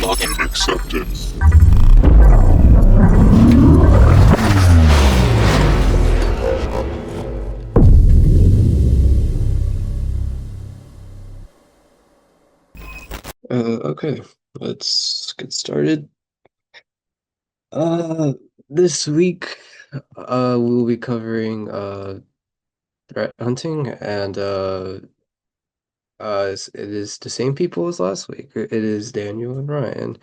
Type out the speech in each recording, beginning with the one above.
Login accepted. Okay, let's get started. Uh, this week, we'll be covering threat hunting, and it is the same people as last week. It is Daniel and Ryan.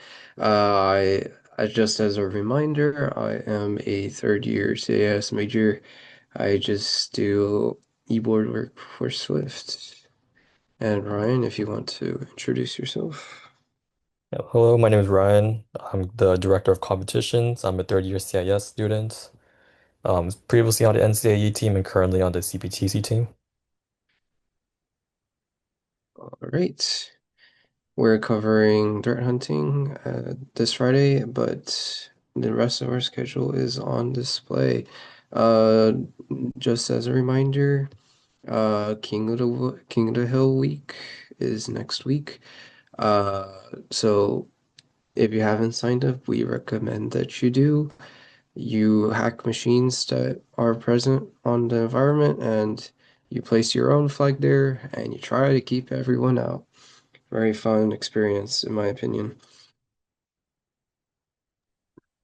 Just as a reminder, I am a third year CAS major. I just do e-board work for Swift. And Ryan, if you want to introduce yourself. Yeah, hello, my name is Ryan. I'm the director of competitions. I'm a third year CIS student. Previously on the NCAE team and currently on the CPTC team. All right. We're covering dirt hunting this Friday, but the rest of our schedule is on display. Uh, just as a reminder, King of the Hill week is next week. So if you haven't signed up, we recommend that you do. You hack machines that are present on the environment, and you place your own flag there, and you try to keep everyone out. Very fun experience, in my opinion.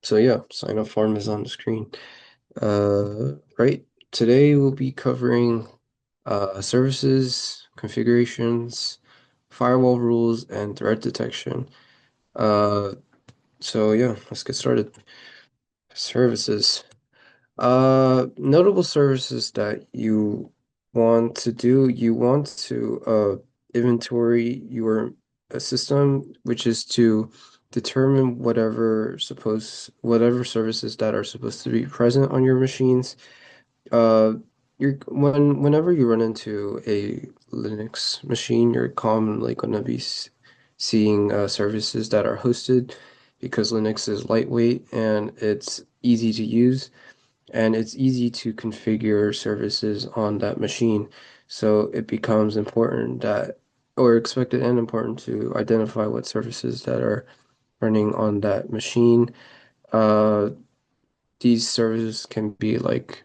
So yeah, sign up form is on the screen. Right. Today we'll be covering services, configurations, firewall rules, and threat detection. Uh, so yeah, let's get started. Services. Notable services that you want to do, you want to inventory your system, which is to determine whatever services that are supposed to be present on your machines. Uh, whenever you run into a Linux machine, you're commonly going to be seeing services that are hosted because Linux is lightweight and it's easy to use and it's easy to configure services on that machine. So it becomes important or expected and important to identify what services that are running on that machine. Uh, these services can be like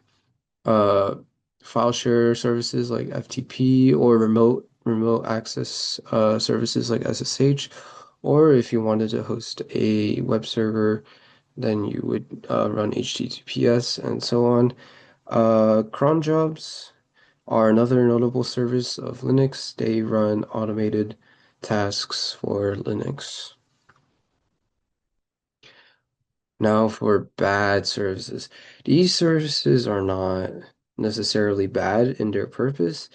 uh, file share services like FTP or remote access services like SSH. Or if you wanted to host a web server, then you would run HTTPS and so on. Cron jobs are another notable service of Linux. They run automated tasks for Linux. Now for bad services. These services are not necessarily bad in their purpose.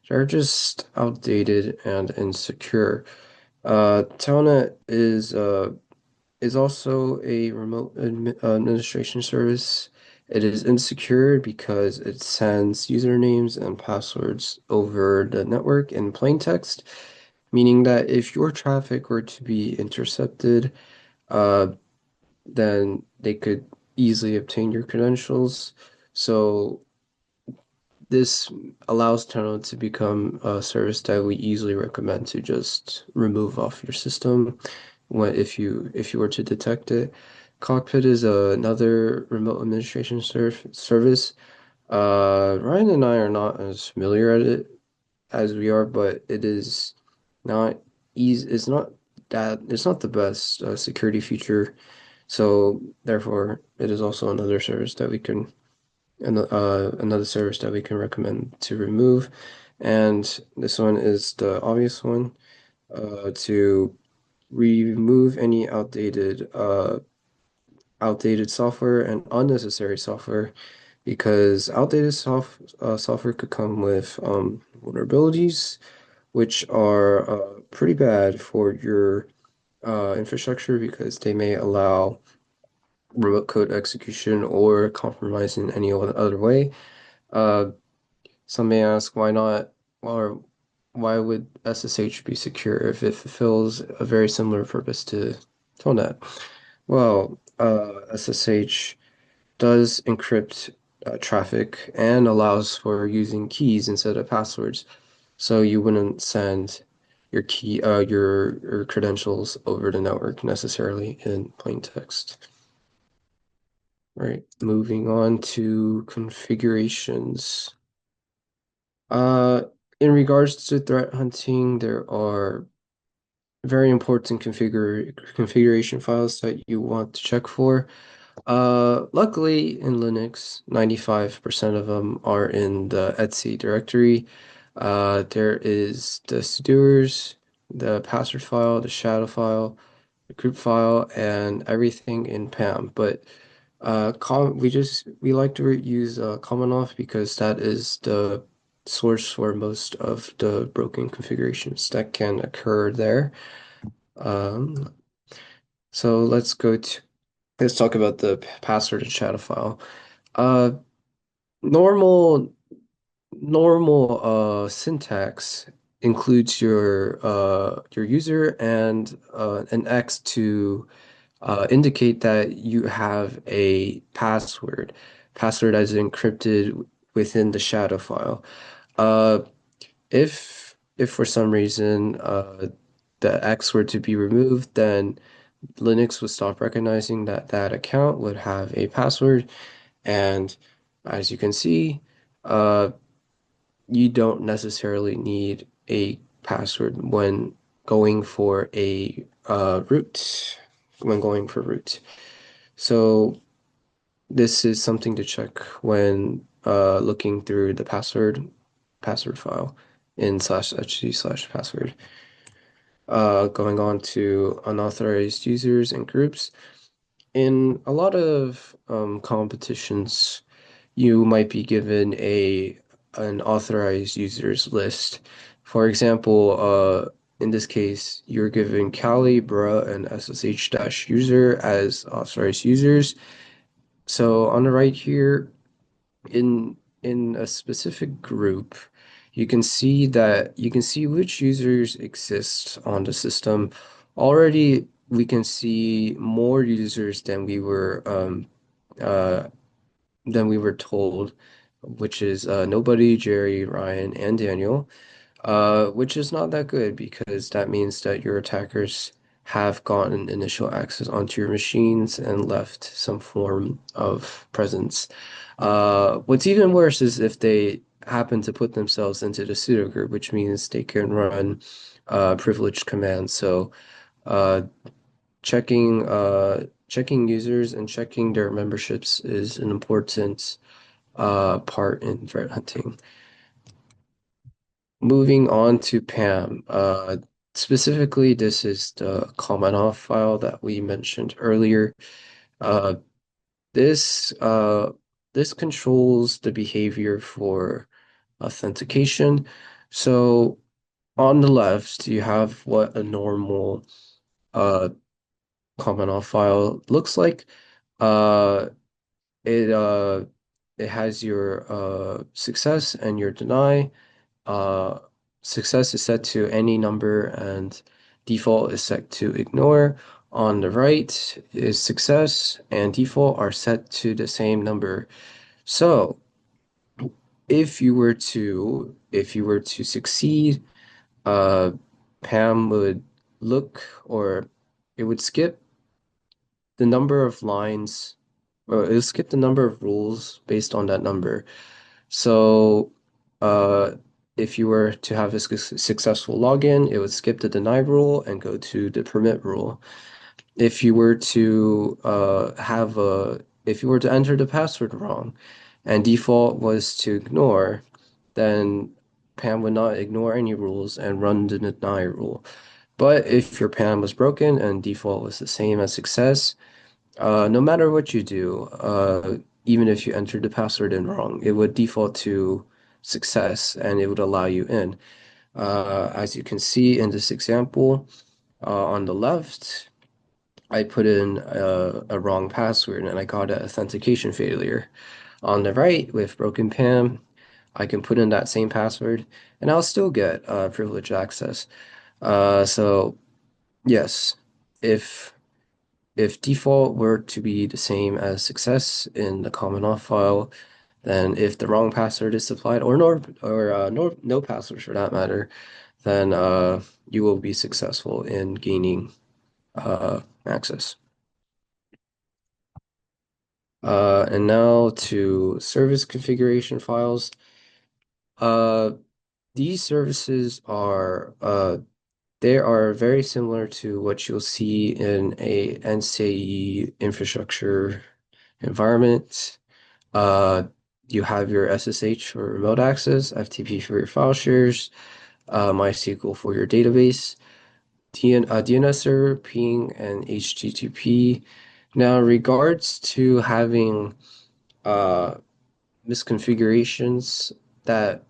They're just outdated and insecure. Telnet is also a remote administration service. It is insecure because it sends usernames and passwords over the network in plain text, meaning that if your traffic were to be intercepted, uh, then they could easily obtain your credentials. So this allows Tunnel to become a service that we easily recommend to just remove off your system when if you were to detect it. Cockpit is another remote administration service. Ryan and I are not as familiar at it as we are, but it is not easy. It's not the best security feature. So therefore, it is also another service that we can another service that we can recommend to remove. And this one is the obvious one to remove any outdated software and unnecessary software because outdated software could come with vulnerabilities which are pretty bad for your infrastructure because they may allow remote code execution or compromise in any other way. Uh, some may ask why not, or why would SSH be secure if it fulfills a very similar purpose to Telnet? Well, SSH does encrypt traffic and allows for using keys instead of passwords. So you wouldn't send your key your credentials over the network necessarily in plain text. Right, moving on to configurations. Uh, in regards to threat hunting, there are very important configuration files that you want to check for. Luckily in Linux, 95% of them are in the etc directory. There is the sudoers, the password file, the shadow file, the group file, and everything in PAM. But we like to use common auth because that is the source for most of the broken configurations that can occur there. Um, so let's talk about the password and shadow file. Uh, normal normal syntax includes your user and an X to indicate that you have a password. Password as encrypted within the shadow file. Uh, if for some reason the X were to be removed, then Linux would stop recognizing that that account would have a password. And as you can see, uh, you don't necessarily need a password when going for a when going for root. So this is something to check when looking through the password file in /etc/password. Going on to unauthorized users and groups. In a lot of competitions, you might be given a an authorized users list. For example, in this case, you're given Kali, Bruh, and SSH-user as authorized users. So on the right here, in in a specific group, you can see which users exist on the system. Already, we can see more users uh, than we were told, which is nobody, Jerry, Ryan, and Daniel, which is not that good because that means that your attackers have gotten initial access onto your machines and left some form of presence. What's even worse is if they happen to put themselves into the pseudo group, which means they can run privileged commands. So uh, checking users and checking their memberships is an important part in threat hunting. Moving on to PAM. Specifically, this is the comment off file that we mentioned earlier. Uh, this uh, this controls the behavior for authentication. So on the left, you have what a normal uh, comment off file looks like. Uh, it uh, it has your success and your deny. Uh, Success is set to any number and default is set to ignore. On the right is success and default are set to the same number. So if you were to succeed, uh, Pam would look or it would skip the number of lines or it would skip the number of rules based on that number. So, uh, if you were to have a successful login, it would skip the deny rule and go to the permit rule. If you were to if you were to enter the password wrong and default was to ignore, then Pam would not ignore any rules and run the deny rule. But if your Pam was broken and default was the same as success, no matter what you do, even if you entered the password in wrong, it would default to success and it would allow you in. As you can see in this example, on the left, I put in a wrong password and I got an authentication failure. On the right, with broken PAM, I can put in that same password and I'll still get privileged access. So yes, if if default were to be the same as success in the common auth file, then if the wrong password is supplied, or no password for that matter, then you will be successful in gaining access. And now to service configuration files. Uh, these services are they are very similar to what you'll see in a NCAE infrastructure environment. Uh, you have your SSH for remote access, FTP for your file shares, MySQL for your database, DNS server, ping, and HTTP. Now, in regards to having uh, misconfigurations that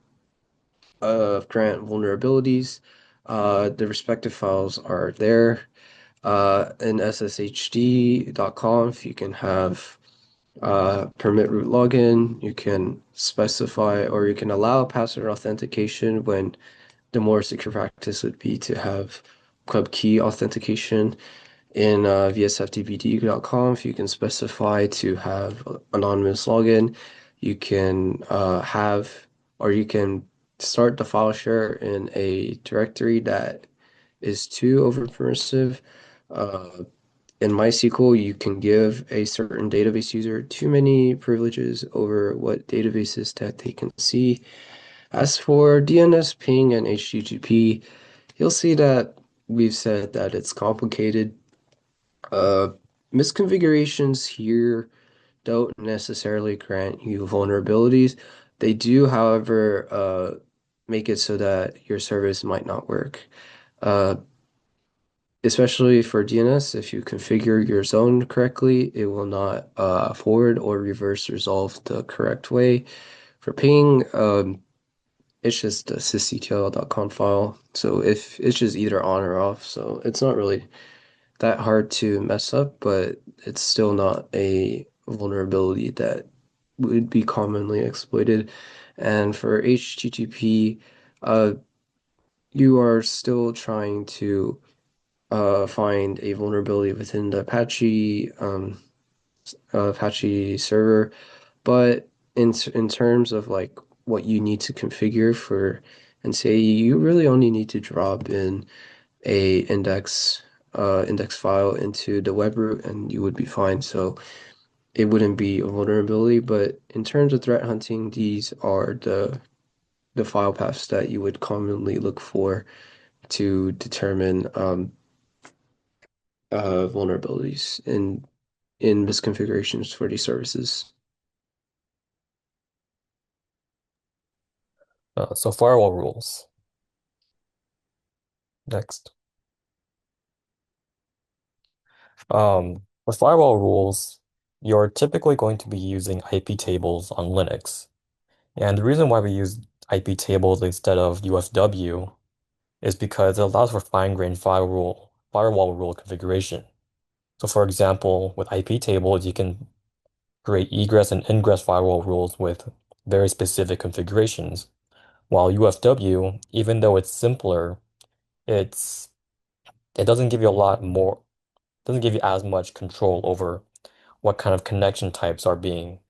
grant vulnerabilities, the respective files are there. In sshd.conf, you can have permit root login. You can specify or you can allow password authentication when the more secure practice would be to have club key authentication. In vsftpd.conf, you can specify to have anonymous login. You can have or you can start the file share in a directory that is too over permissive. Uh, in MySQL, you can give a certain database user too many privileges over what databases that they can see. As for DNS, ping, and HTTP, you'll see that we've said that it's complicated. Uh, Misconfigurations here don't necessarily grant you vulnerabilities. They do, however, make it so that your service might not work. Uh, Especially for DNS, if you configure your zone correctly, it will not forward or reverse resolve the correct way. For ping, it's just a sysctl.conf file. So if it's just either on or off, so it's not really that hard to mess up, but it's still not a vulnerability that would be commonly exploited. And for HTTP, uh, you are still trying to find a vulnerability within the Apache server, but in terms of like what you need to configure for and say you really only need to drop in a index file into the web root and you would be fine. So it wouldn't be a vulnerability, but in terms of threat hunting, these are the file paths that you would commonly look for to determine vulnerabilities in misconfigurations for these services. So firewall rules. Next. With firewall rules, you're typically going to be using IP tables on Linux. And the reason why we use IP tables instead of UFW is because it allows for fine-grained firewall rule configuration. So for example, with IP tables, you can create egress and ingress firewall rules with very specific configurations. While UFW, even though it's simpler, it's it doesn't give you a lot more, doesn't give you as much control over what kind of connection types are being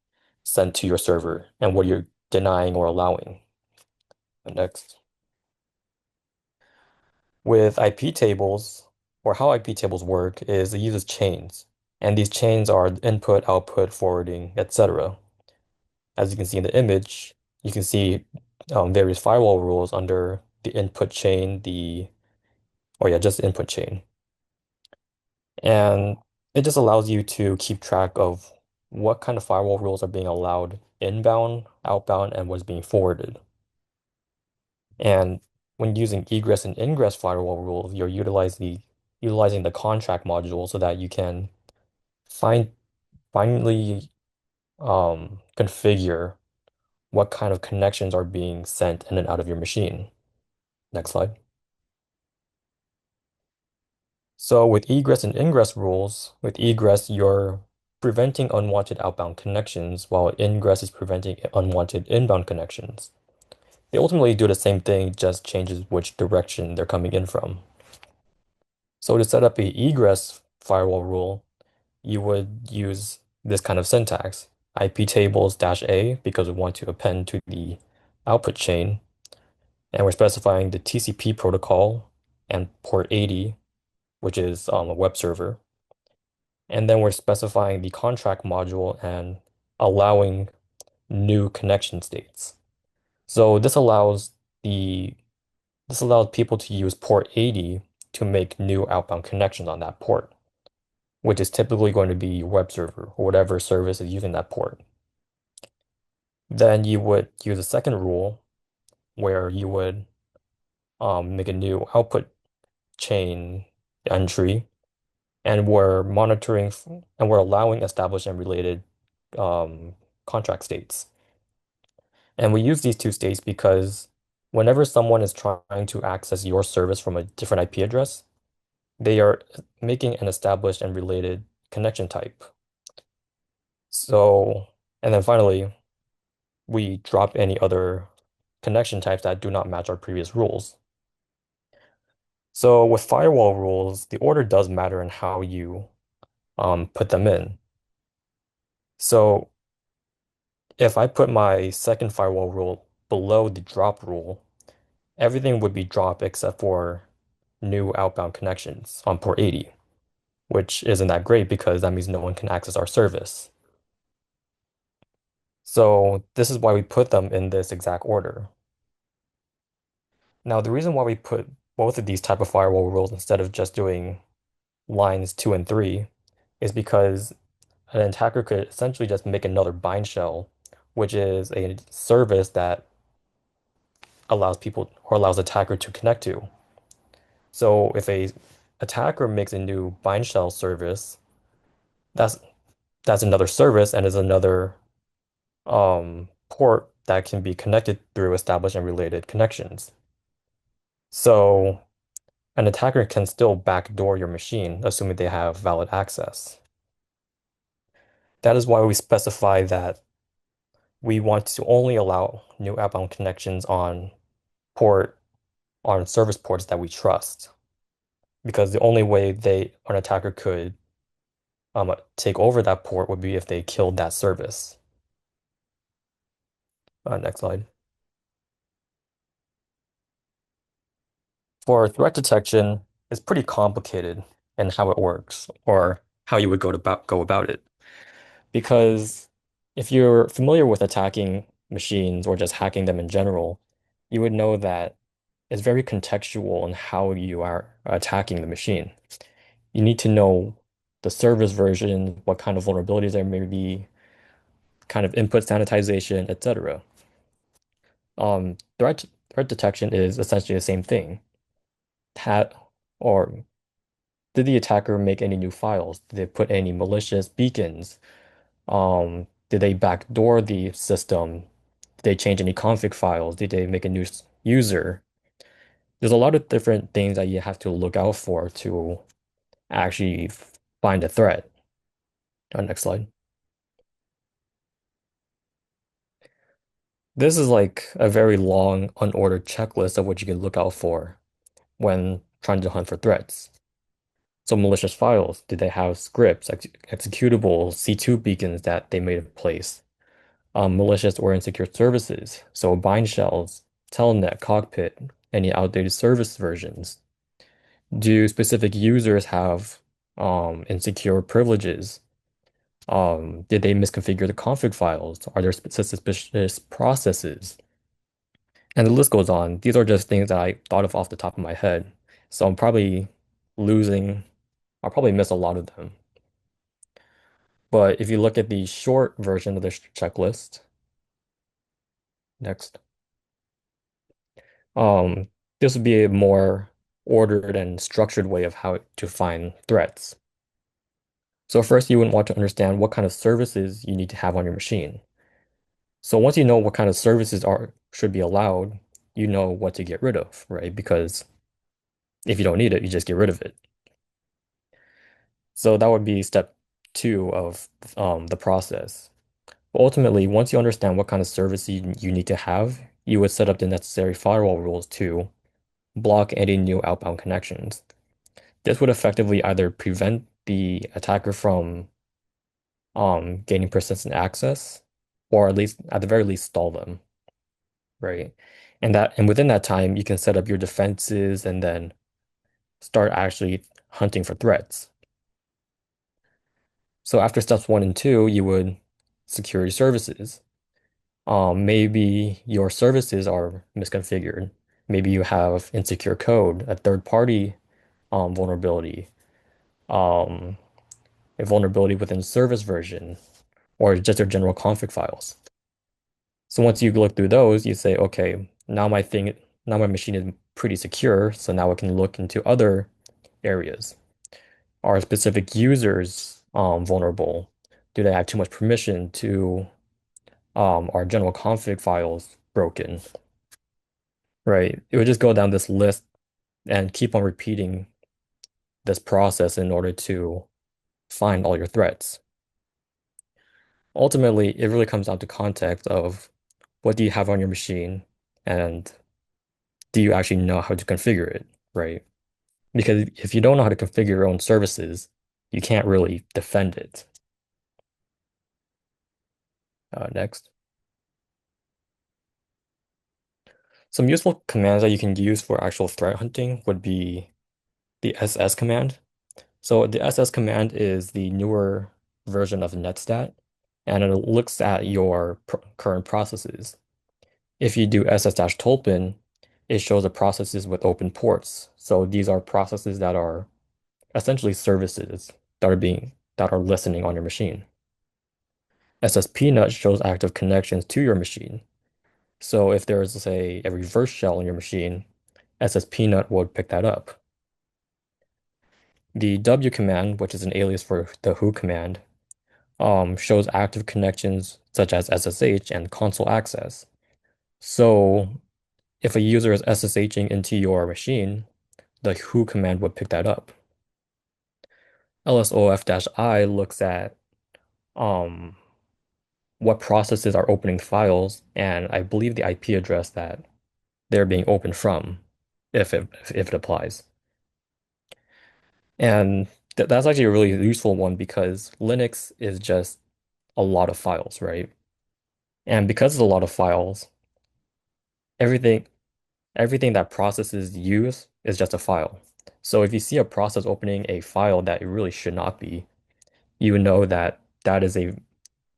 sent to your server and what you're denying or allowing. Next. With IP tables, or how IP tables work, is it uses chains. And these chains are input, output, forwarding, etc. As you can see in the image, you can see various firewall rules under the input chain, just input chain. And it just allows you to keep track of what kind of firewall rules are being allowed inbound, outbound, and what's being forwarded. And when using egress and ingress firewall rules, you're utilizing the contract module so that you can find finally configure what kind of connections are being sent in and out of your machine. Next slide. So with egress and ingress rules, with egress, you're preventing unwanted outbound connections, while ingress is preventing unwanted inbound connections. They ultimately do the same thing, just changes which direction they're coming in from. So to set up a egress firewall rule, you would use this kind of syntax, IP tables -a, because we want to append to the output chain. And we're specifying the TCP protocol and port 80, which is a web server. And then we're specifying the contract module and allowing new connection states. So the this allows people to use port 80 to make new outbound connections on that port, which is typically going to be web server or whatever service is using that port. Then you would use a second rule where you would make a new output chain entry, and and we're allowing established and related um, contract states. And we use these two states because whenever someone is trying to access your service from a different IP address, they are making an established and related connection type. So, and then finally, we drop any other connection types that do not match our previous rules. So with firewall rules, the order does matter in how you put them in. So if I put my second firewall rule below the drop rule, everything would be dropped except for new outbound connections on port 80, which isn't that great because that means no one can access our service. So this is why we put them in this exact order. Now, the reason why we put both of these type of firewall rules instead of just doing lines 2 and 3 is because an attacker could essentially just make another bind shell, which is a service that allows people or allows attacker to connect to. So if a attacker makes a new bind shell service, that's that's another service and is another port that can be connected through established and related connections. So an attacker can still backdoor your machine, assuming they have valid access. That is why we specify that we want to only allow new outbound connections port on service ports that we trust. Because the only way an attacker could take over that port would be if they killed that service. Next slide. For threat detection, it's pretty complicated in how it works or how you would go about it. Because if you're familiar with attacking machines or just hacking them in general, you would know that it's very contextual in how you are attacking the machine. You need to know the service version, what kind of vulnerabilities there may be, kind of input sanitization, etc. Threat detection is essentially the same thing. Had or did the attacker make any new files? Did they put any malicious beacons? Did they backdoor the system? Did they change any config files? Did they make a new user? There's a lot of different things that you have to look out for to actually find a threat. Next slide. This is like a very long, unordered checklist of what you can look out for when trying to hunt for threats. So malicious files, did they have scripts, executable C2 beacons that they may have placed? Malicious or insecure services, so bind shells, telnet, cockpit, any outdated service versions. Do specific users have insecure privileges? Did they misconfigure the config files? Are there suspicious processes? And the list goes on. These are just things that I thought of off the top of my head. So losing, I'll probably miss a lot of them. But if you look at the short version of this checklist, next, um, this would be a more ordered and structured way of how to find threats. So first, you would want to understand what kind of services you need to have on your machine. So once you know what kind of services are should be allowed, you know what to get rid of, right? Because if you don't need it, you just get rid of it. So that would be step 2 of the process. But ultimately, once you understand what kind of service you need to have, you would set up the necessary firewall rules to block any new outbound connections. This would effectively either prevent the attacker from gaining persistent access, or at the very least stall them, right? And within that time, you can set up your defenses and then start actually hunting for threats. So after steps one and two, you would secure your services. Maybe your services are misconfigured. Maybe you have insecure code, a third-party vulnerability, um, a vulnerability within service version, or just your general config files. So once you look through those, you say, okay, now my machine is pretty secure, so now I can look into other areas. Are specific users vulnerable? Do they have too much permission to our general config files broken? Right. It would just go down this list and keep on repeating this process in order to find all your threats. Ultimately, it really comes down to context of what do you have on your machine and do you actually know how to configure it, right? Because if you don't know how to configure your own services, you can't really defend it. Next. Some useful commands that you can use for actual threat hunting would be the SS command. So the SS command is the newer version of netstat, and it looks at your current processes. If you do ss-tolpin, it shows the processes with open ports. So these are processes that are essentially services that are listening on your machine. ss-pnut shows active connections to your machine. So if there's, say, a reverse shell in your machine, ss-pnut would pick that up. The W command, which is an alias for the who command, shows active connections such as SSH and console access. So if a user is SSHing into your machine, the who command would pick that up. lsof-I looks at um, what processes are opening files, and I believe the IP address that they're being opened from, if it applies. And that's actually a really useful one because Linux is just a lot of files, right? And because it's a lot of files, everything everything that processes use is just a file. So if you see a process opening a file that it really should not be, you know that that is a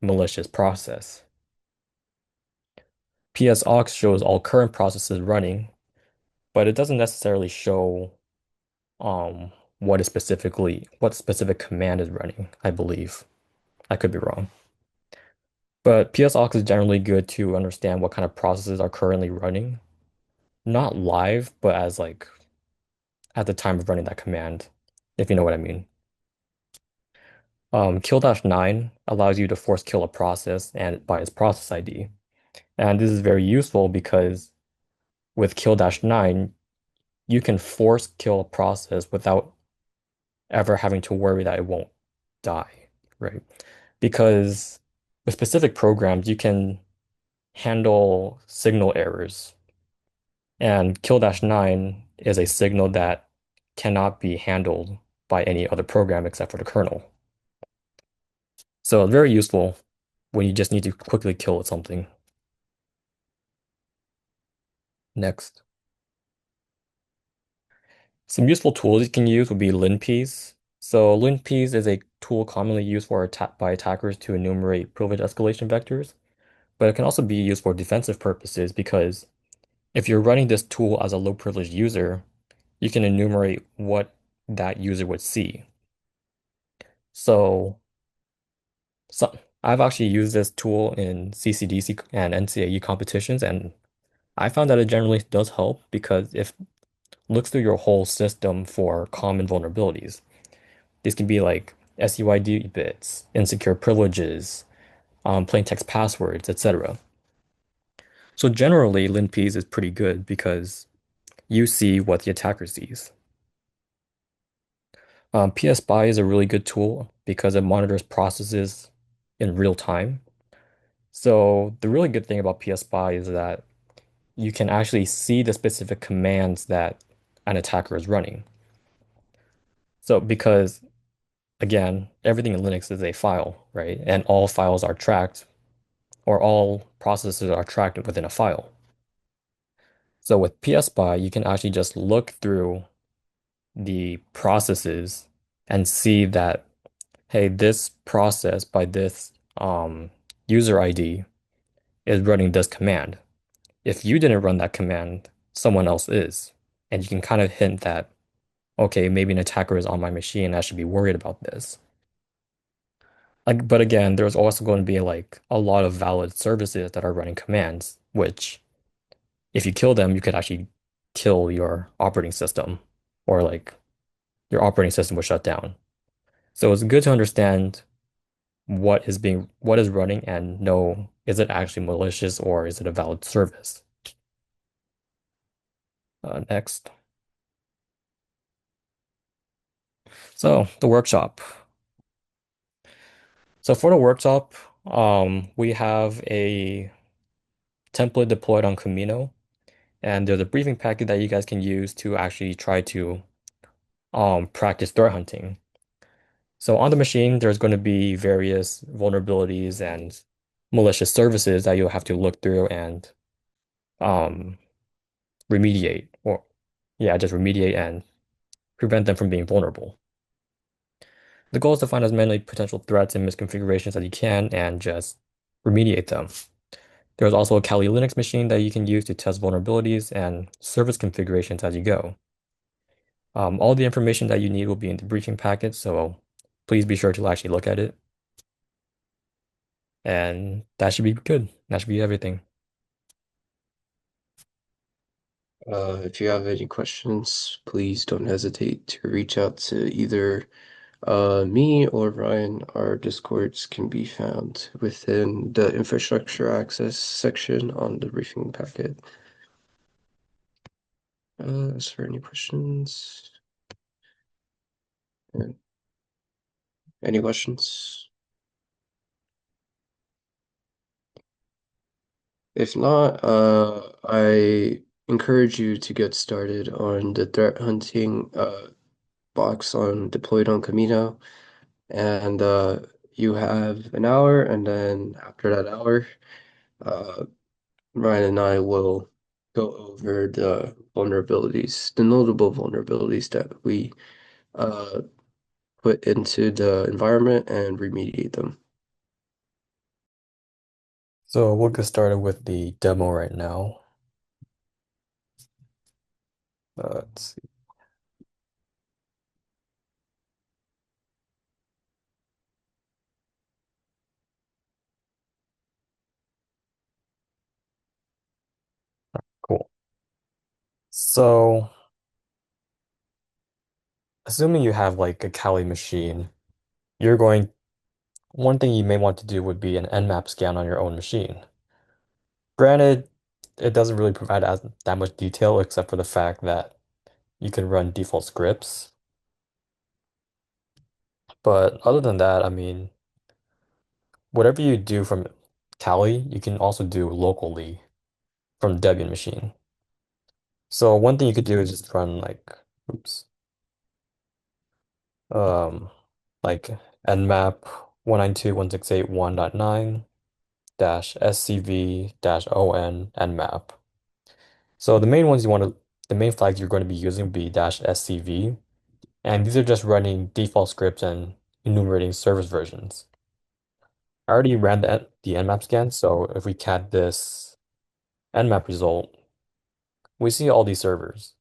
malicious process. PSAUX shows all current processes running, but it doesn't necessarily show um what specific command is running, I believe. I could be wrong. But PSAUX is generally good to understand what kind of processes are currently running. Not live, but as like at the time of running that command, if you know what I mean. Kill-9 allows you to force kill a process and by its process ID. And this is very useful because with kill-9, you can force kill a process without ever having to worry that it won't die, right? Because with specific programs, you can handle signal errors. And kill-9 is a signal that cannot be handled by any other program except for the kernel. So it's very useful when you just need to quickly kill something. Next. Some useful tools you can use would be linpeas. So linpeas is a tool commonly used by attackers to enumerate privilege escalation vectors, but it can also be used for defensive purposes because if you're running this tool as a low privileged user, you can enumerate what that user would see. So, so I've actually used this tool in CCDC and NCAE competitions, and I found that it generally does help because if looks through your whole system for common vulnerabilities. These can be like SUID bits, insecure privileges, plain text passwords, etc. So generally, linpeas is pretty good because you see what the attacker sees. PSPy is a really good tool because it monitors processes in real time. So the really good thing about PSPy is that you can actually see the specific commands that an attacker is running. So because again, everything in Linux is a file, right? And all files are tracked, or all processes are tracked within a file. So with PSPy, you can actually just look through the processes and see that, hey, this process by this user ID is running this command. If you didn't run that command, someone else is. And you can kind of hint that, okay, maybe an attacker is on my machine. I should be worried about this. Like, but again, there's also going to be like a lot of valid services that are running commands, which if you kill them, you could actually kill your operating system, or like your operating system will shut down. So it's good to understand what is running and know, is it actually malicious or is it a valid service? Next. So the workshop. So for the workshop, we have a template deployed on Camino, and there's a briefing packet that you guys can use to actually try to practice threat hunting. So on the machine, there's going to be various vulnerabilities and malicious services that you'll have to look through and um, remediate, or yeah, just remediate and prevent them from being vulnerable. The goal is to find as many potential threats and misconfigurations as you can and just remediate them. There's also a Kali Linux machine that you can use to test vulnerabilities and service configurations as you go. All the information that you need will be in the briefing packet, so please be sure to actually look at it. And that should be good. That should be everything. If you have any questions, please don't hesitate to reach out to either me or Ryan. Our Discords can be found within the infrastructure access section on the briefing packet. Is there any questions? Uh, Any questions? If not, I encourage you to get started on the threat hunting box on deployed on Camino. And you have an hour, and then after that hour, uh, Ryan and I will go over the vulnerabilities, the notable vulnerabilities that we uh, put into the environment and remediate them. So we'll get started with the demo right now. Let's see. Cool. So assuming you have like a Kali machine, you're going, one thing you may want to do would be an Nmap scan on your own machine. Granted, it doesn't really provide that much detail except for the fact that you can run default scripts. But other than that, I mean, whatever you do from Kali, you can also do locally from the Debian machine. So one thing you could do is just run like, oops, um, like nmap 192.168.1.9 dash scv dash on nmap. So the main flags you're going to be using will be dash scv, and these are just running default scripts and enumerating service versions. I already ran the nmap scan, so if we cat this nmap result, we see all these servers.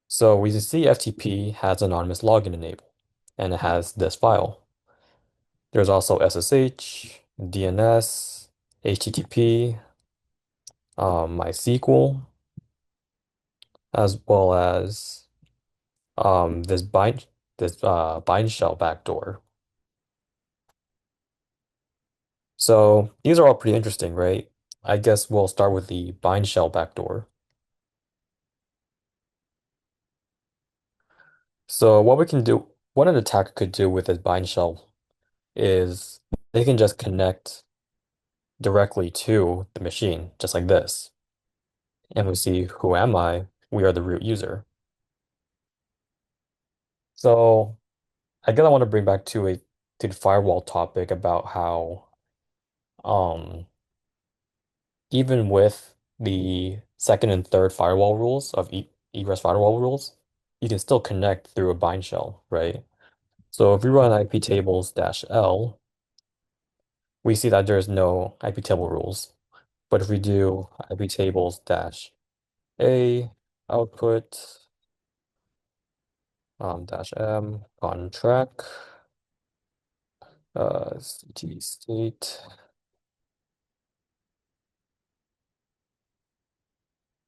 So we see FTP has anonymous login enabled, and it has this file. There's also SSH, DNS, HTTP, MySQL, as well as this bind shell backdoor. So these are all pretty interesting, right? I guess we'll start with the bind shell backdoor. So what an attacker could do with this bind shell is they can just connect directly to the machine, just like this. And we see, who am I? We are the root user. So I guess I want to bring back to the firewall topic about how um even with the second and third firewall rules of e egress firewall rules, you can still connect through a bind shell, right? So if we run iptables dash L, we see that there's no iptable rules. But if we do iptables dash A output dash M on track ct state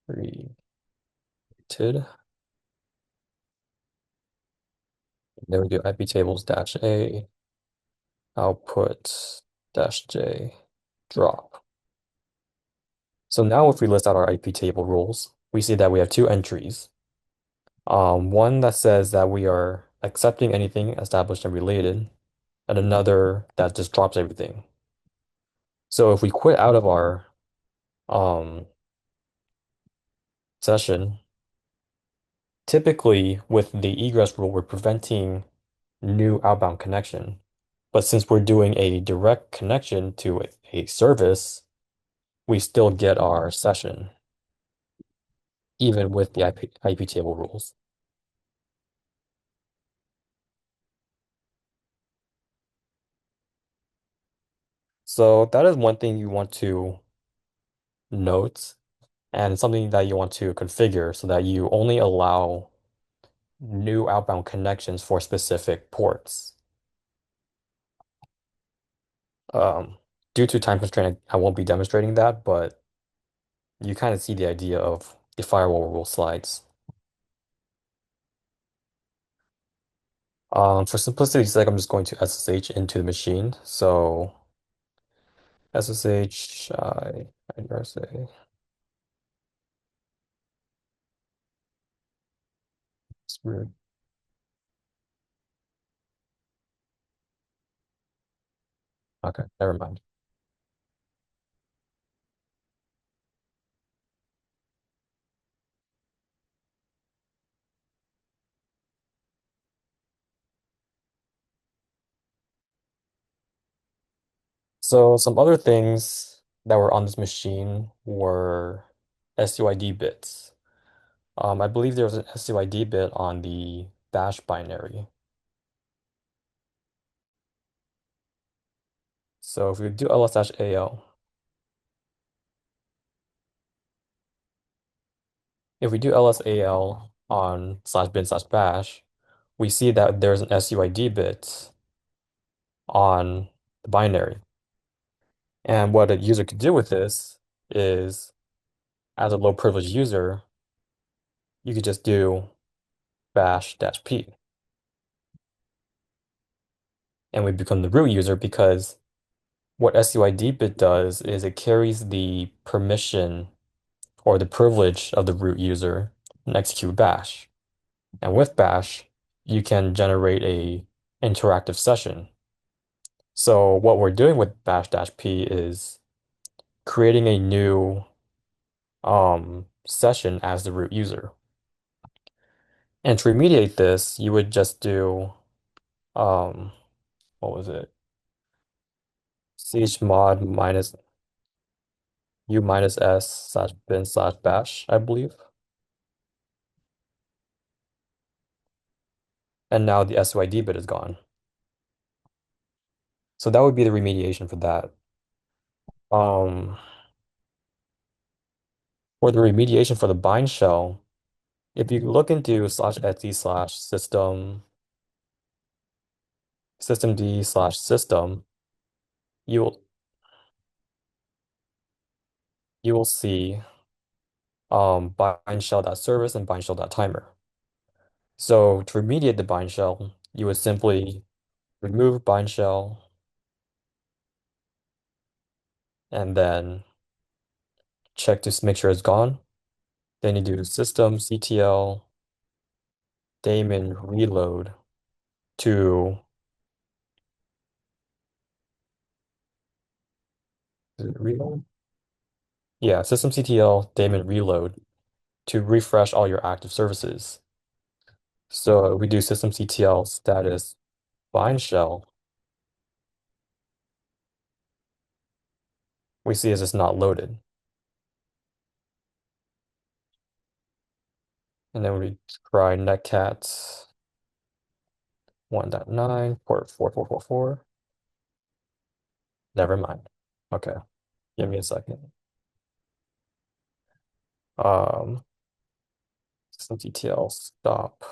repeated. Then we do iptables dash A output dash J drop. So now if we list out our IP table rules, we see that we have two entries. One that says that we are accepting anything established and related, and another that just drops everything. So if we quit out of our um, session, typically with the egress rule, we're preventing new outbound connection. But since we're doing a direct connection to a service, we still get our session, even with the IP table rules. So that is one thing you want to note and something that you want to configure so that you only allow new outbound connections for specific ports. Um, Due to time constraint, I won't be demonstrating that, but you kind of see the idea of the firewall rule slides. For simplicity's sake, I'm just going to SSH into the machine. So SSH, I dare say, it's weird. Okay, never mind. So some other things that were on this machine were SUID bits. I believe there was an SUID bit on the bash binary. So if we do ls-al, if we do ls-al on /bin/bash, we see that there's an SUID bit on the binary. And what a user could do with this is, as a low privilege user, you could just do bash-p. And we become the root user because what SUID bit does is it carries the permission or the privilege of the root user and execute bash. And with bash, you can generate a interactive session. So what we're doing with bash-p is creating a new session as the root user. And to remediate this, you would just do um what was it? Chmod minus u minus s/bin/bash, I believe. And now the SUID bit is gone. So that would be the remediation for that. Um, for the remediation for the bind shell, if you look into /etc/system systemd/system, you will you will see bind shell.service and bind shell.timer. So to remediate the bind shell, you would simply remove bind shell and then check to make sure it's gone. Then you do systemctl daemon reload to is it reload? Yeah, systemctl daemon reload to refresh all your active services. So we do systemctl status bind shell. We see is it's not loaded. And then we try netcat 1.9 port 4444. Never mind. Okay, give me a second. Um, systemctl stop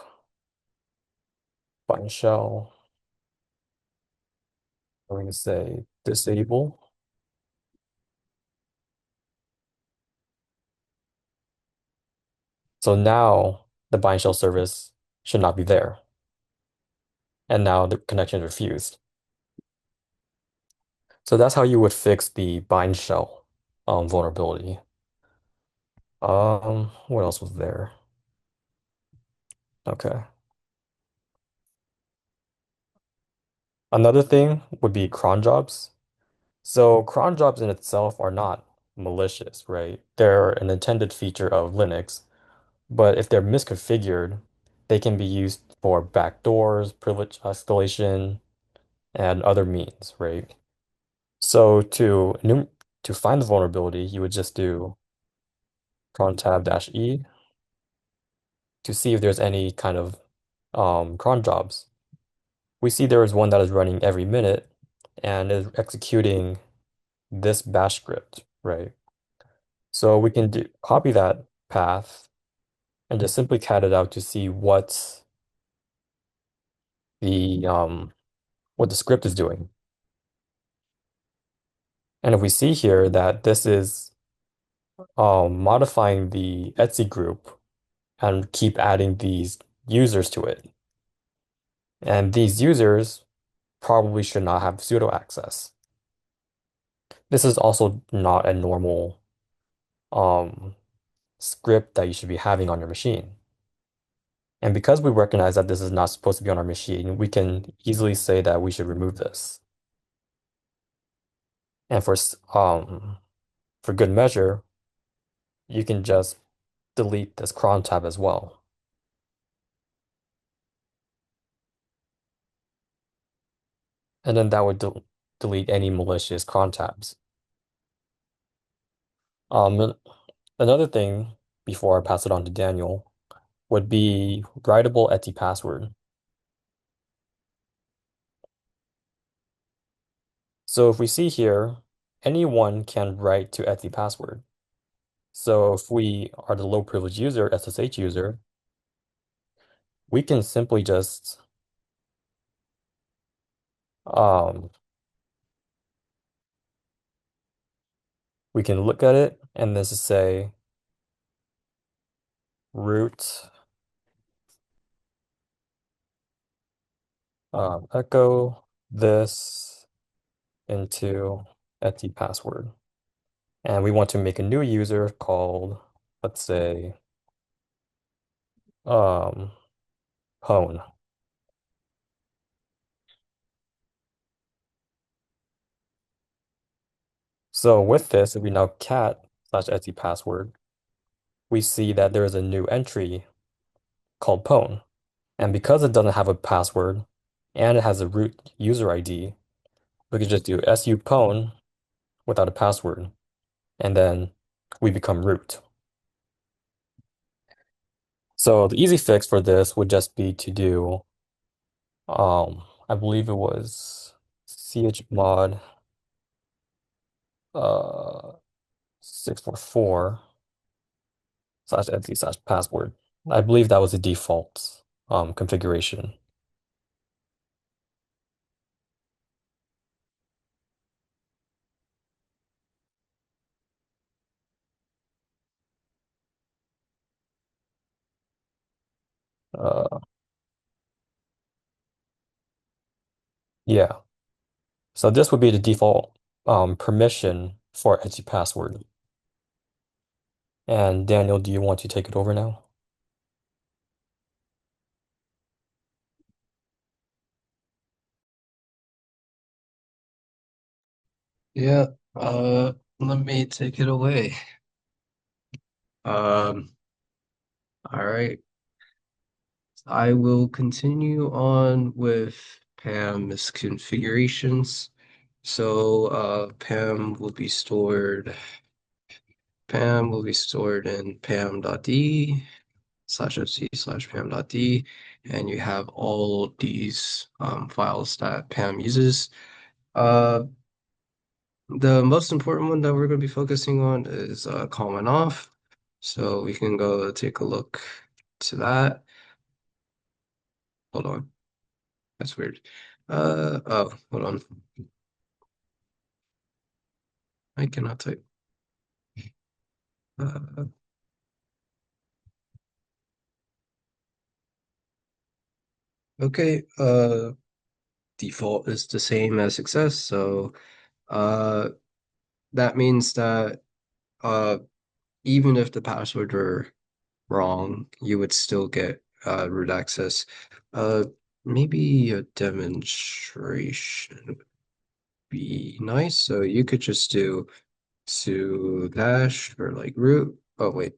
bind shell. We're going to say disable. So now the bind shell service should not be there. And now the connection is refused. So that's how you would fix the bind shell vulnerability. What else was there? Okay. Another thing would be cron jobs. So cron jobs in itself are not malicious, right? They're an intended feature of Linux, but if they're misconfigured, they can be used for backdoors, privilege escalation, and other means, right? So to find the vulnerability, you would just do cron tab -e to see if there's any kind of cron jobs. We see there is one that is running every minute and is executing this bash script, right? So we can copy that path and just simply cat it out to see the um, what the script is doing. And if we see here that this is modifying the Etsy group and keep adding these users to it. And these users probably should not have sudo access. This is also not a normal um, script that you should be having on your machine. And because we recognize that this is not supposed to be on our machine, we can easily say that we should remove this. And for good measure, you can just delete this cron tab as well. And then that would delete any malicious cron tabs. Um, Another thing before I pass it on to Daniel would be writable Etsy password. So if we see here, anyone can write to Etsy password. So if we are the low privilege user, SSH user, we can simply just um, we can look at it and this is say root echo this into Etsy password. And we want to make a new user called, let's say, Pwn. So with this, if we now cat slash Etsy password, we see that there is a new entry called Pwn. And because it doesn't have a password and it has a root user ID, we could just do su pwn without a password, and then we become root. So the easy fix for this would just be to do, I believe it was chmod 644 slash Etsy slash password. I believe that was the default configuration. Uh, yeah. So this would be the default permission for Etsy password. And Daniel, do you want to take it over now? Yeah, let me take it away. Um, all right. I will continue on with PAM's configurations. So, PAM will be stored in pam.d. /fc/pam.d, and you have all these files that Pam uses. Uh, the most important one that we're going to be focusing on is common off. So we can go take a look to that. Hold on, that's weird. Oh, hold on. I cannot type. Uh, okay, default is the same as success, so uh, that means that uh, even if the password were wrong, you would still get root access. Uh, Maybe a demonstration would be nice. So you could just do to dash or like root. Oh wait.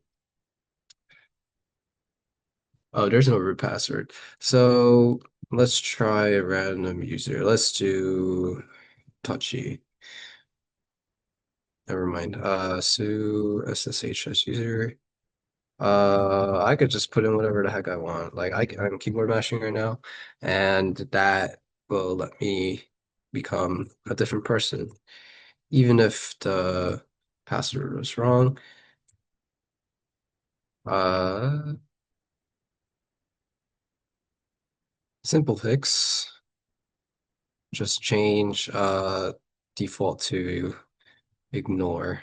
Oh, there's no root password. So let's try a random user. Let's do touchy. Never mind. So SSH user. I could just put in whatever the heck I want. Like I'm keyboard mashing right now, and that will let me become a different person, even if the password was wrong. Uh, Simple fix. Just change default to ignore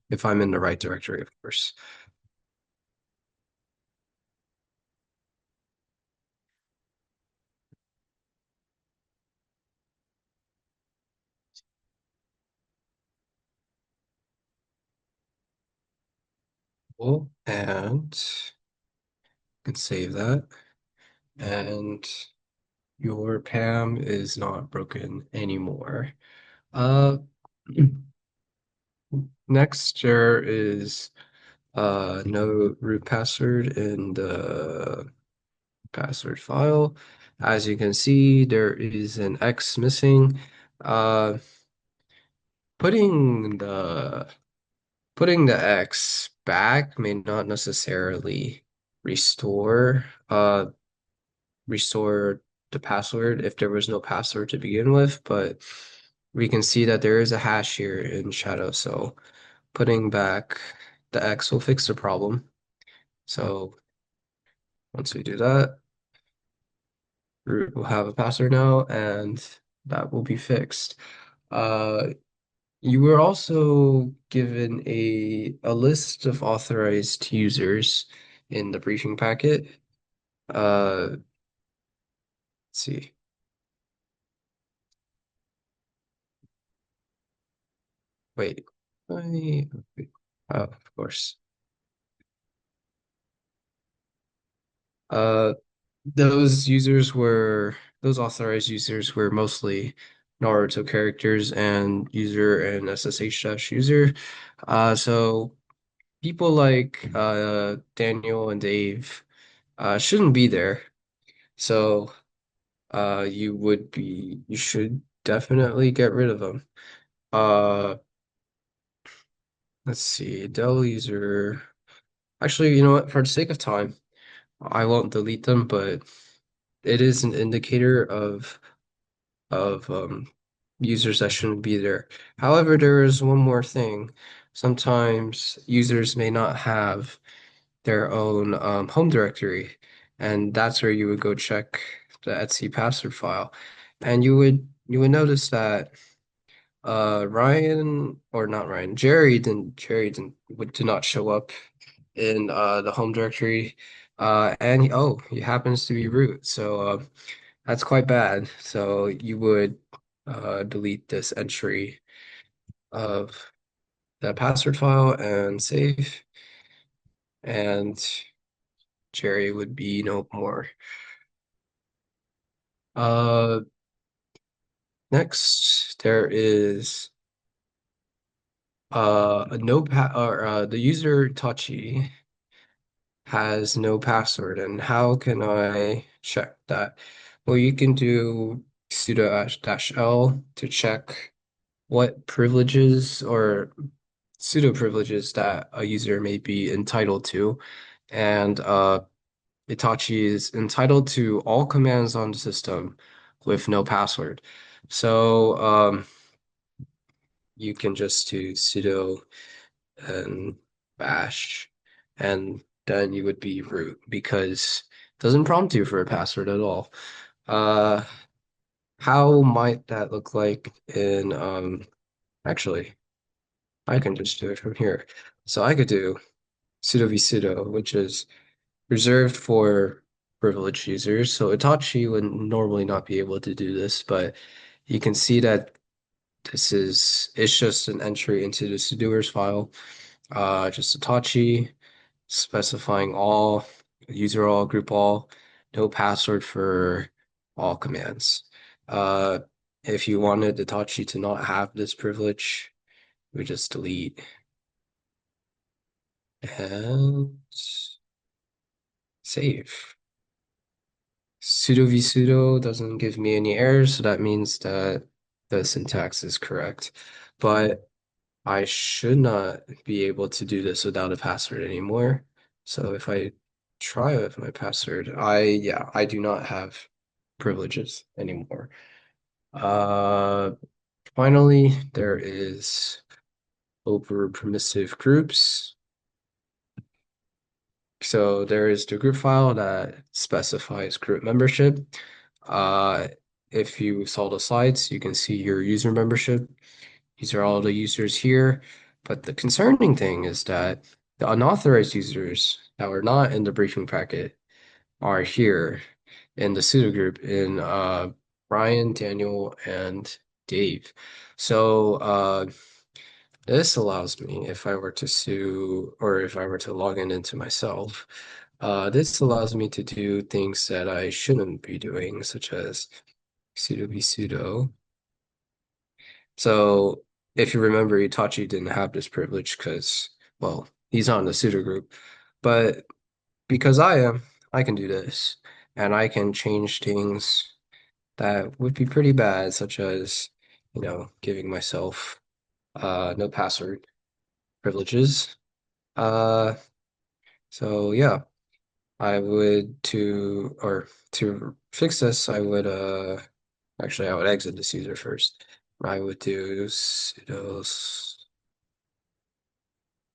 if I'm in the right directory, of course. Cool. And can save that. And your PAM is not broken anymore. Uh, Next there is no root password in the password file. As you can see, there is an X missing. Uh, putting the putting the X back may not necessarily restore restore the password if there was no password to begin with, but we can see that there is a hash here in shadow, so putting back the X will fix the problem. So once we do that, root will have a password now, and that will be fixed. Uh, you were also given a list of authorized users in the briefing packet. Let's see. Wait. I, oh, of course. Uh, those authorized users were mostly Naruto characters and user and SSH user. So people like Daniel and Dave shouldn't be there. So you should definitely get rid of them. Uh, let's see, Dell user. Actually, you know what? For the sake of time, I won't delete them, but it is an indicator of users that shouldn't be there. However, there is one more thing. Sometimes users may not have their own home directory, and that's where you would go check the Etsy password file. And you would notice that Ryan or not Ryan, Jerry did not show up in the home directory. And he happens to be root. So that's quite bad. So you would delete this entry of the password file and save, and Jerry would be no more. Uh, Next there is a no pa or the user Tachi has no password, and how can I check that? Well, you can do sudo -l to check what privileges or pseudo privileges that a user may be entitled to. And Itachi is entitled to all commands on the system with no password. So you can just do sudo and bash, and then you would be root because it doesn't prompt you for a password at all. Uh, how might that look like in actually I can just do it from here. So I could do sudo vsudo, which is reserved for privileged users. So Itachi would normally not be able to do this, but you can see that it's just an entry into the sudoers file. Just Itachi specifying all, user all, group all, no password for all commands. Uh, if you wanted Itachi to not have this privilege, we just delete and save. Sudo vsudo doesn't give me any errors, so that means that the syntax is correct. But I should not be able to do this without a password anymore. So if I try with my password, yeah, I do not have privileges anymore. Uh, Finally, there is over permissive groups. So there is the group file that specifies group membership. Uh, if you saw the slides, you can see your user membership. These are all the users here. But the concerning thing is that the unauthorized users that were not in the briefing packet are here in the pseudo group in Brian, Daniel, and Dave. So this allows me, if I were to sue or if I were to log in into myself, this allows me to do things that I shouldn't be doing, such as sudo vsudo. So if you remember, Itachi didn't have this privilege because, well, he's not in the sudo group. But because I am, I can do this. And I can change things that would be pretty bad, such as, giving myself no password privileges. Uh, so yeah, I would to fix this, I would actually I would exit this user first. I would do sudo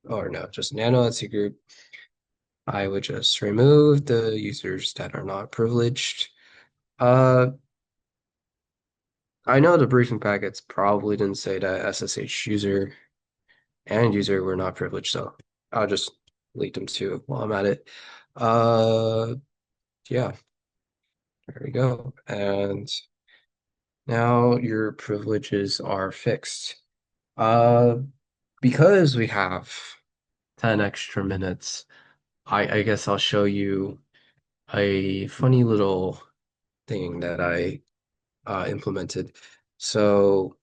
or no, just nano Etsy group. I would just remove the users that are not privileged. Uh, I know the briefing packets probably didn't say that SSH user and user were not privileged, so I'll just delete them too while I'm at it. Uh, yeah, there we go. And now your privileges are fixed. Uh, because we have 10 extra minutes, I guess I'll show you a funny little thing that I implemented. So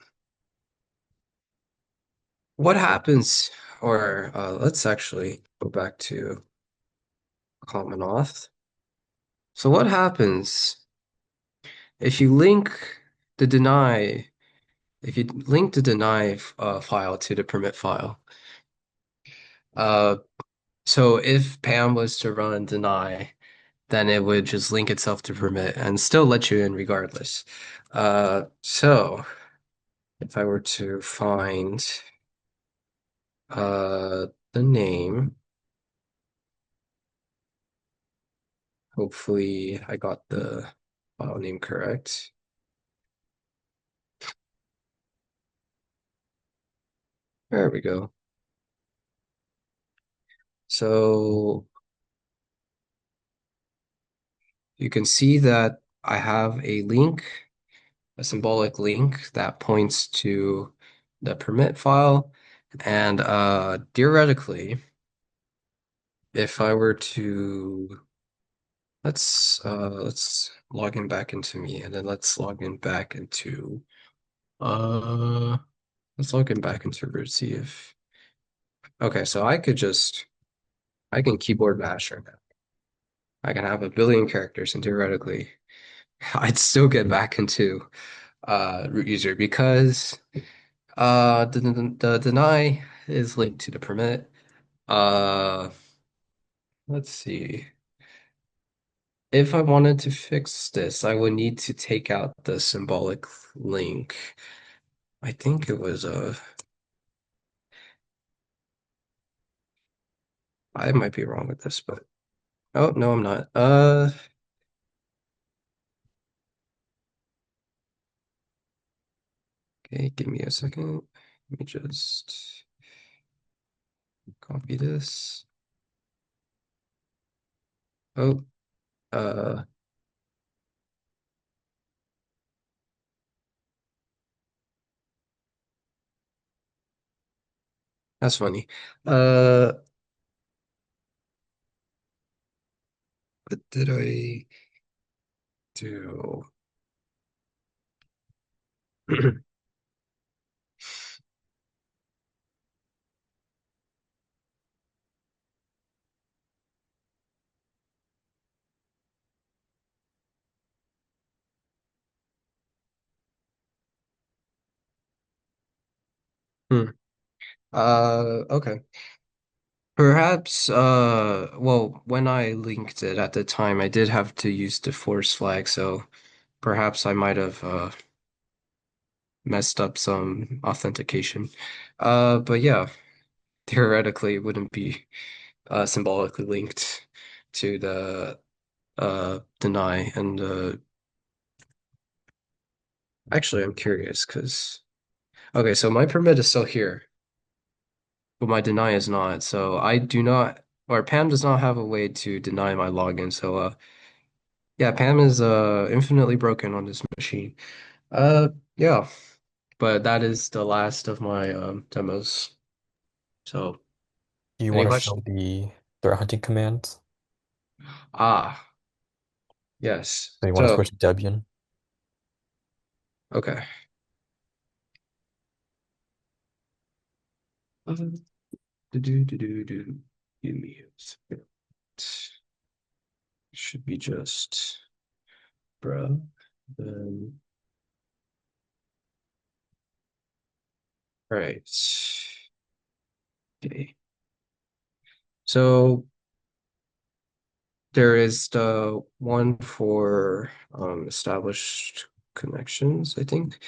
what happens, or let's actually go back to common auth. So what happens if you link the deny, if you link the deny file to the permit file? Uh, so if Pam was to run deny, then it would just link itself to permit and still let you in regardless. So if I were to find the name, hopefully I got the file name correct. There we go. So you can see that I have a link, a symbolic link that points to the permit file. And theoretically, if I were to let's log in back into me and then let's log in back into uh let's log in back into root, see if okay, so I can keyboard mash right now. I can have a billion characters and theoretically I'd still get back into root user because the deny is linked to the permit. Uh, let's see. If I wanted to fix this, I would need to take out the symbolic link. I think it was I might be wrong with this, but oh no, I'm not. Okay, give me a second. Let me just copy this. Oh, uh, that's funny. Uh, what did I do? Hmm. Okay. Perhaps, well, when I linked it at the time, I did have to use the force flag, so perhaps I might have messed up some authentication. But yeah, theoretically, it wouldn't be symbolically linked to the deny. And actually, I'm curious because okay, so my permit is still here, but my deny is not. So I do not, or Pam does not have a way to deny my login. So yeah, Pam is infinitely broken on this machine. Uh, yeah, but that is the last of my demos. So Do you any want to show questions? the threat hunting commands? Ah, yes. So you want to So switch to Debian? okay. Do. Give me a second. Should be just bruh. Then right. Okay. So there is the one for established connections, I think.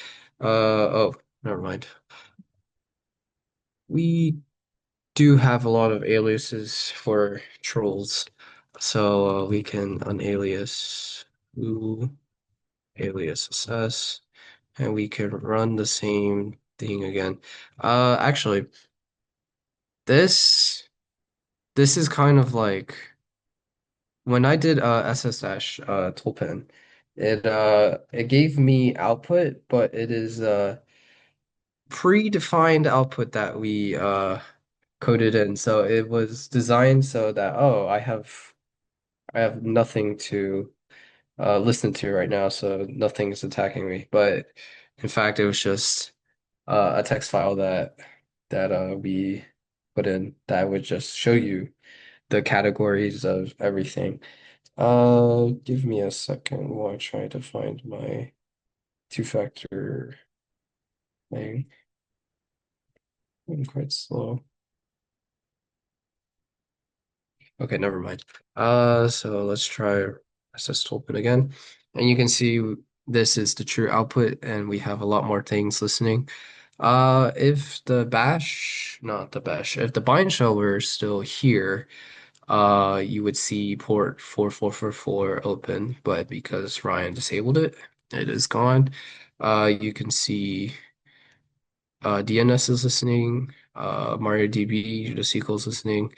Oh, never mind. We do have a lot of aliases for trolls, so we can unalias who alias ss, and we can run the same thing again. Actually, this this is kind of like when I did ss dash toolpen, it gave me output, but it is predefined output that we coded in. So it was designed so that oh, I have nothing to listen to right now, so nothing's attacking me. But in fact, it was just a text file that we put in that would just show you the categories of everything. Give me a second while I try to find my two-factor thing. I'm quite slow. Okay, never mind. So let's try SS Toolpan again. And you can see this is the true output, and we have a lot more things listening. If the bash, not the bash, if the bind shell were still here, you would see port 4444 open, but because Ryan disabled it, it is gone. You can see DNS is listening, MariaDB, the SQL is listening,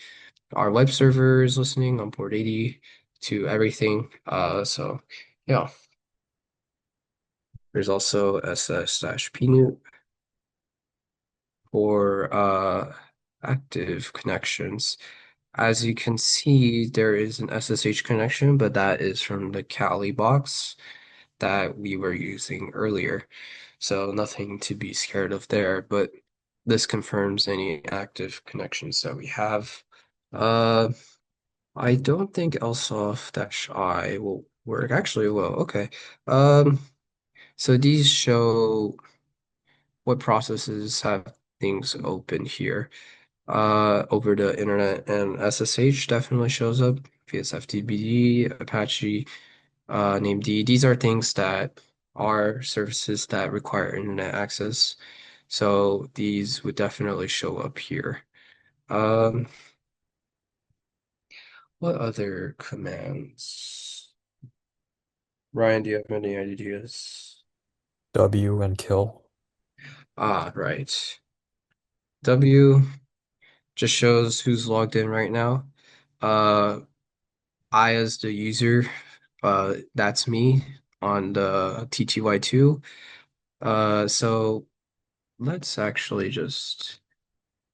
our web server is listening on port 80 to everything. So yeah, there's also ss-pnut for active connections. As you can see, there is an SSH connection, but that is from the Kali box that we were using earlier. So nothing to be scared of there, but this confirms any active connections that we have. Uh, I don't think lsoft-I will work. Actually, it will. Okay. So these show what processes have things open here over the internet, and SSH definitely shows up. VSFTPD, Apache, named. These are things that are services that require internet access. So these would definitely show up here. Um, what other commands? Ryan, do you have any ideas? W and kill. Ah, right. W just shows who's logged in right now. Uh, I as the user, that's me on the TTY2. So let's actually just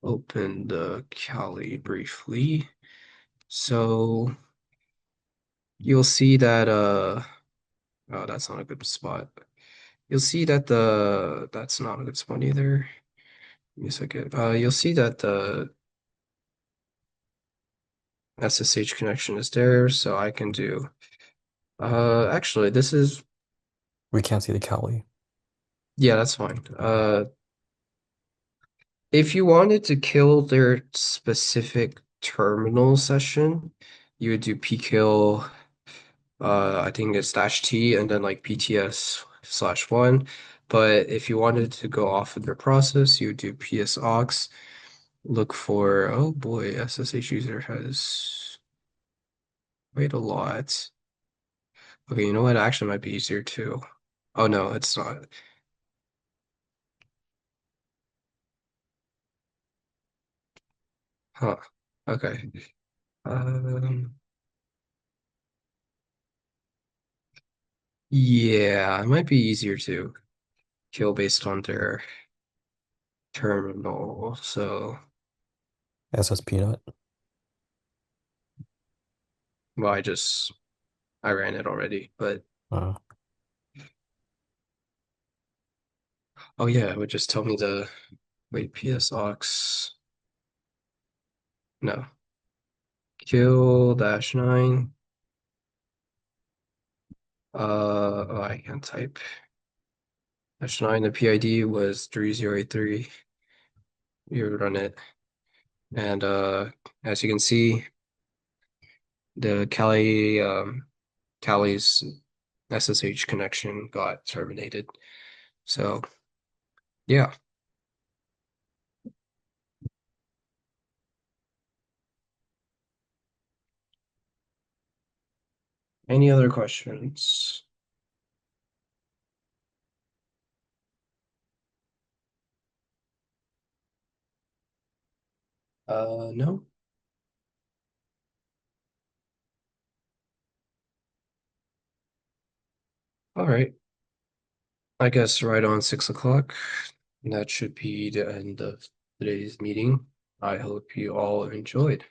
open the Kali briefly. So you'll see that oh, that's not a good spot. You'll see that that's not a good spot either. Give me a second. You'll see that the SSH connection is there, so I can do actually this is We can't see the Kali. yeah, that's fine. If you wanted to kill their specific terminal session, you would do pkill I think it's dash T and then like PTS/1. But if you wanted to go off of their process, you would do PSOX. Look for, oh boy, SSH user has quite a lot. Okay, you know what? Actually might be easier too. Oh no, it's not. Huh. Okay. Um, yeah, it might be easier to kill based on their terminal. So, SS Peanut. well, I ran it already, but Uh, oh yeah, it would just tell me the wait, PSOX. No. Kill dash nine. Oh, I can't type. Dash nine, the PID was 3083. You run it. And as you can see, the Kali's SSH connection got terminated. So yeah. Any other questions? No? All right. I guess right on 6 o'clock. That should be the end of today's meeting. I hope you all enjoyed.